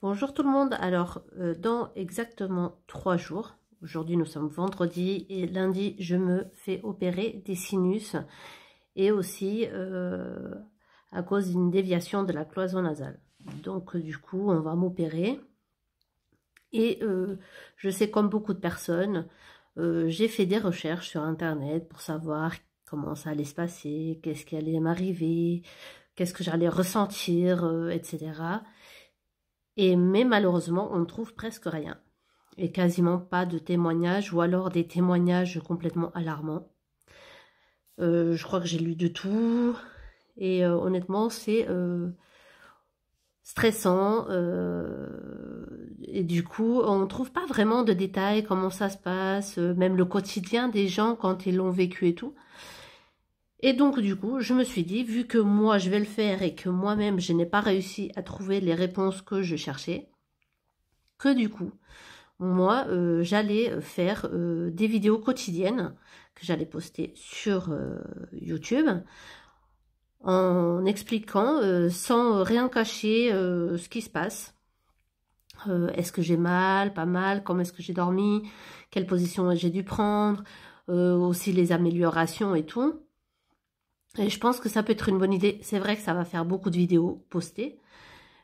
Bonjour tout le monde. Alors, dans exactement 3 jours, aujourd'hui nous sommes vendredi et lundi, je me fais opérer des sinus et aussi à cause d'une déviation de la cloison nasale. Donc, du coup, on va m'opérer. Et je sais, comme beaucoup de personnes, j'ai fait des recherches sur Internet pour savoir comment ça allait se passer, qu'est-ce qui allait m'arriver, qu'est-ce que j'allais ressentir, etc. Mais malheureusement, on ne trouve presque rien. Et quasiment pas de témoignages, ou alors des témoignages complètement alarmants. Je crois que j'ai lu de tout. Et honnêtement, c'est stressant. Et du coup, on ne trouve pas vraiment de détails, comment ça se passe, même le quotidien des gens quand ils l'ont vécu et tout. Et donc, du coup, je me suis dit, vu que moi, je vais le faire et que moi-même, je n'ai pas réussi à trouver les réponses que je cherchais, que du coup, moi, j'allais faire des vidéos quotidiennes que j'allais poster sur YouTube en expliquant, sans rien cacher, ce qui se passe. Est-ce que j'ai mal, pas mal, comment est-ce que j'ai dormi, quelle position j'ai dû prendre, aussi les améliorations et tout. Et je pense que ça peut être une bonne idée. C'est vrai que ça va faire beaucoup de vidéos postées,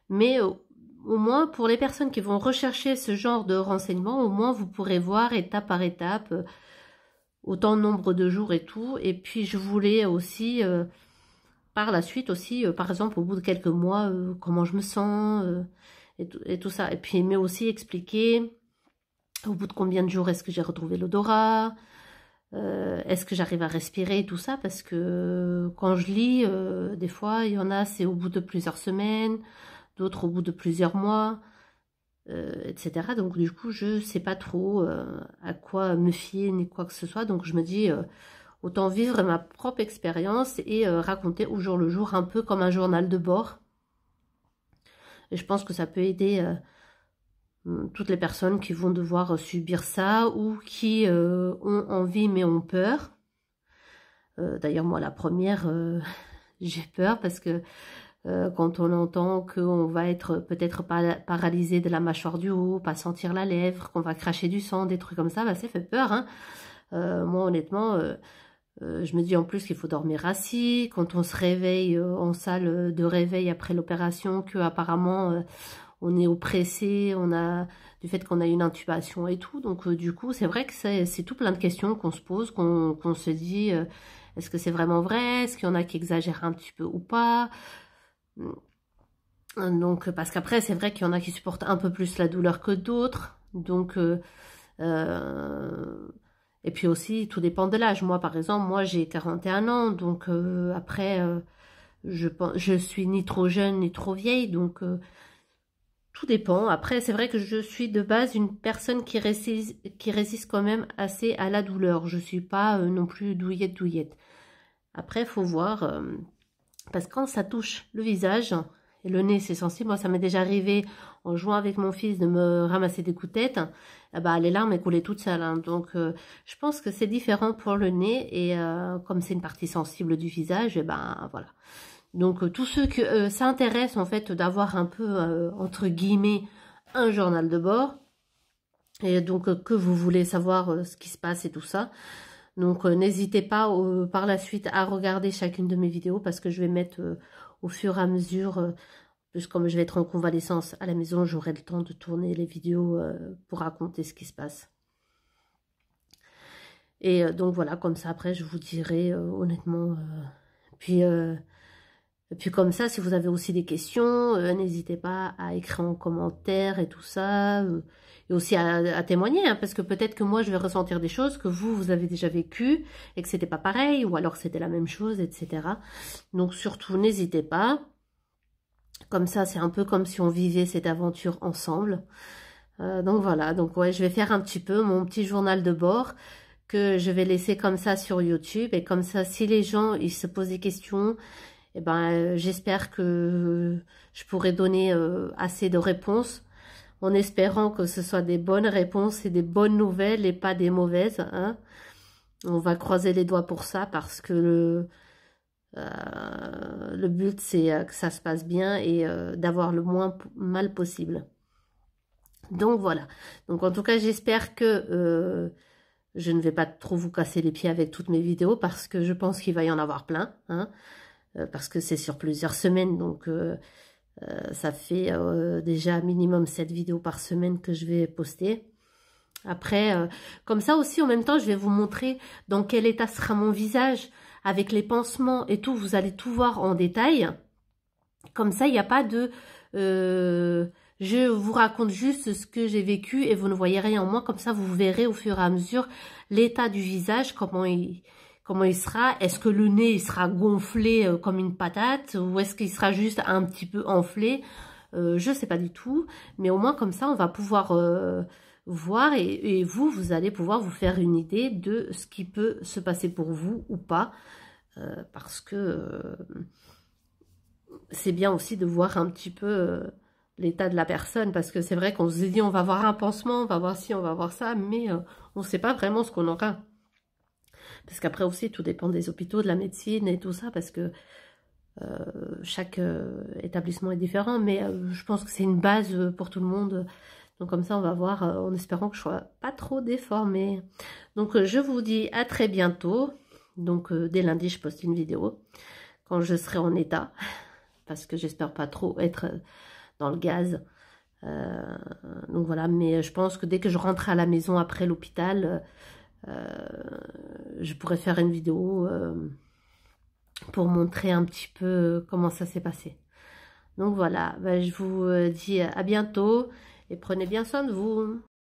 mais au moins pour les personnes qui vont rechercher ce genre de renseignements, au moins vous pourrez voir étape par étape, autant nombre de jours et tout. Et puis je voulais aussi, par la suite aussi, par exemple au bout de quelques mois, comment je me sens, et tout ça. Et puis mais aussi expliquer au bout de combien de jours est-ce que j'ai retrouvé l'odorat, est-ce que j'arrive à respirer, tout ça, parce que quand je lis, des fois, il y en a, c'est au bout de plusieurs semaines, d'autres au bout de plusieurs mois, etc. Donc du coup, je sais pas trop à quoi me fier, ni quoi que ce soit. Donc je me dis, autant vivre ma propre expérience et raconter au jour le jour, un peu comme un journal de bord. Et je pense que ça peut aider toutes les personnes qui vont devoir subir ça ou qui ont envie mais ont peur. D'ailleurs, moi, la première, j'ai peur parce que quand on entend qu'on va être peut-être paralysé de la mâchoire du haut, pas sentir la lèvre, qu'on va cracher du sang, des trucs comme ça, bah, ça fait peur, hein. Moi, honnêtement, je me dis en plus qu'il faut dormir assis. Quand on se réveille en salle de réveil après l'opération, que apparemment on est oppressé, on a du fait qu'on a une intubation et tout. Donc du coup, c'est vrai que c'est tout plein de questions qu'on se pose, qu'on se dit, est-ce que c'est vraiment vrai? Est-ce qu'il y en a qui exagèrent un petit peu ou pas? Donc, parce qu'après, c'est vrai qu'il y en a qui supportent un peu plus la douleur que d'autres. Donc, et puis aussi, tout dépend de l'âge. Moi, par exemple, moi, j'ai 41 ans. Donc, après, je suis ni trop jeune, ni trop vieille. Donc, tout dépend. Après, c'est vrai que je suis de base une personne qui résiste quand même assez à la douleur. Je suis pas non plus douillette. Après, il faut voir, parce que quand ça touche le visage, et le nez, c'est sensible. Moi, ça m'est déjà arrivé en jouant avec mon fils de me ramasser des coups de tête. Eh ben, les larmes, elles coulaient toutes seules, hein. Donc, je pense que c'est différent pour le nez. Et comme c'est une partie sensible du visage, eh ben, voilà. Donc, tous ceux que ça intéresse, en fait, d'avoir un peu, entre guillemets, un journal de bord. Et donc, que vous voulez savoir ce qui se passe et tout ça. Donc, n'hésitez pas par la suite à regarder chacune de mes vidéos parce que je vais mettre au fur et à mesure, plus comme je vais être en convalescence à la maison, j'aurai le temps de tourner les vidéos pour raconter ce qui se passe. Et donc voilà, comme ça après je vous dirai honnêtement. Et puis comme ça, si vous avez aussi des questions, n'hésitez pas à écrire en commentaire et tout ça. Et aussi à témoigner, hein, parce que peut-être que moi, je vais ressentir des choses que vous avez déjà vécues et que c'était pas pareil, ou alors c'était la même chose, etc. Donc surtout, n'hésitez pas. Comme ça, c'est un peu comme si on vivait cette aventure ensemble. Donc voilà, donc ouais, je vais faire un petit peu mon petit journal de bord que je vais laisser comme ça sur YouTube. Et comme ça, si les gens, ils se posent des questions, eh ben, j'espère que je pourrai donner assez de réponses, en espérant que ce soit des bonnes réponses et des bonnes nouvelles et pas des mauvaises, hein. On va croiser les doigts pour ça parce que le but c'est que ça se passe bien et d'avoir le moins mal possible. Donc voilà. Donc en tout cas, j'espère que je ne vais pas trop vous casser les pieds avec toutes mes vidéos parce que je pense qu'il va y en avoir plein, hein, parce que c'est sur plusieurs semaines, donc ça fait déjà minimum 7 vidéos par semaine que je vais poster. Après, comme ça aussi, en même temps, je vais vous montrer dans quel état sera mon visage avec les pansements et tout. Vous allez tout voir en détail. Comme ça, il n'y a pas de... je vous raconte juste ce que j'ai vécu et vous ne voyez rien en moi. Comme ça, vous verrez au fur et à mesure l'état du visage, comment il sera. Est-ce que le nez il sera gonflé comme une patate ou est-ce qu'il sera juste un petit peu enflé? Je ne sais pas du tout. Mais au moins, comme ça, on va pouvoir voir et vous, vous allez pouvoir vous faire une idée de ce qui peut se passer pour vous ou pas. Parce que... c'est bien aussi de voir un petit peu l'état de la personne, parce que c'est vrai qu'on se dit on va voir un pansement, on va voir ci, on va voir ça, mais on ne sait pas vraiment ce qu'on aura. Parce qu'après aussi, tout dépend des hôpitaux, de la médecine et tout ça, parce que chaque établissement est différent, mais je pense que c'est une base pour tout le monde. Donc comme ça, on va voir en espérant que je ne sois pas trop déformée. Donc je vous dis à très bientôt. Donc dès lundi, je poste une vidéo quand je serai en état. Parce que j'espère pas trop être dans le gaz. Donc voilà, mais je pense que dès que je rentre à la maison après l'hôpital, je pourrais faire une vidéo pour montrer un petit peu comment ça s'est passé. Donc voilà, je vous dis à bientôt et prenez bien soin de vous.